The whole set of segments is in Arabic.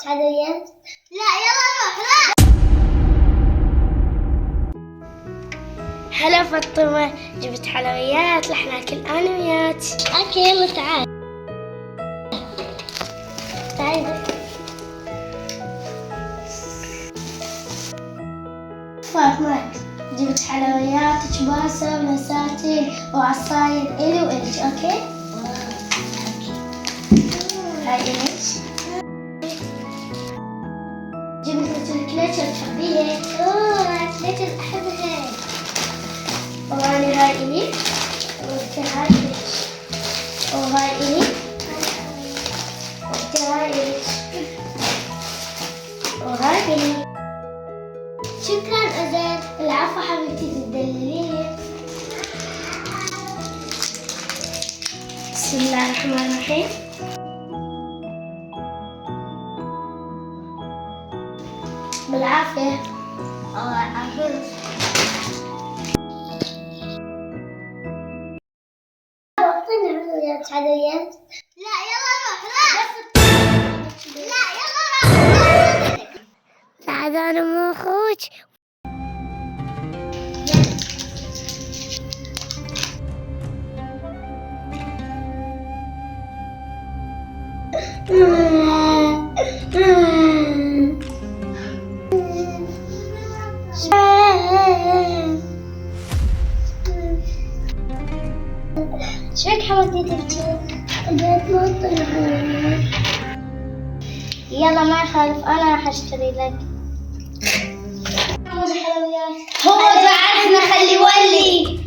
حلويات حلويات. لا يلا روح لا. هلا فاطمة، جبت حلويات رح ناكل أنا وياك. اوكي يلا تعال تعال. فاطمة، جبت حلويات كباسة ومساتين وعصاير إلي وإلك. أوكي؟ هاي إلك. جبت لك الكليتشة تحبيها. اوه كليتشة احبها. وهاي إلي. وهاي إلك. وهاي إلي. وهاي إلك. وهاي إلي. شكرا أزل. العفو حبيبتي، تدلليني. بسم الله الرحمن الرحيم. بالعافية. الله يعافيك. أعطيني حلويات حلويات. لا يلا روح لا. لا يلا روح. بعد أنا مو أخوك. شوك حمدتي تبكي؟ بدأت موطن حلويات. يلا ما يخالف أنا راح أشتري لك. حلويات. هو بعدنا خلي ولي.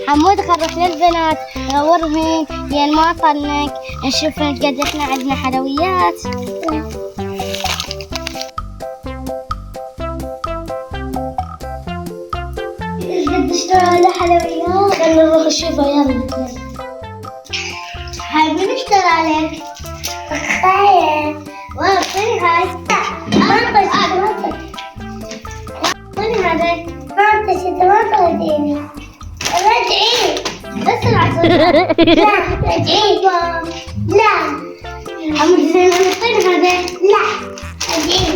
حمود خل نروح للبنات نورهم يا ما طنك نشوف قد احنا عندنا حلويات. قد اشترى على حلويات. خلنا نروح نشوفها. يلا حابين نشتري عليك. خير. واعطيني هاي. اعطي شوكولاتة. اعطيني هذا. اعطي شوكولاتة وديني. رجعي. بس العصير. لا رجعي. لا حمود زين اعطيني هذا. لا رجعي.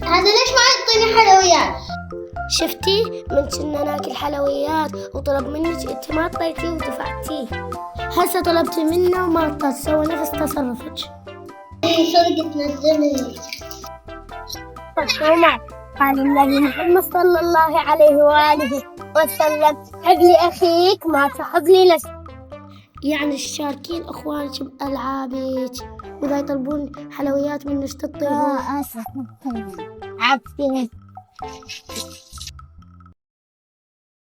هذا ليش ما يعطيني حلويات؟ شفتي من كنا ناكل حلويات وطلب منك انت ما اعطيتيه ودفعتيه. هسه طلبتي منه وما اعطت، سوى نفس تصرفك. صدق تنزلني. عمر قال النبي محمد صلى الله عليه واله وسلم حب لي اخيك ما تحب لي نفسك. يعني تشاركين اخوانك بالعابك واذا يطلبون حلويات منك تعطيهم. اسف عبتي.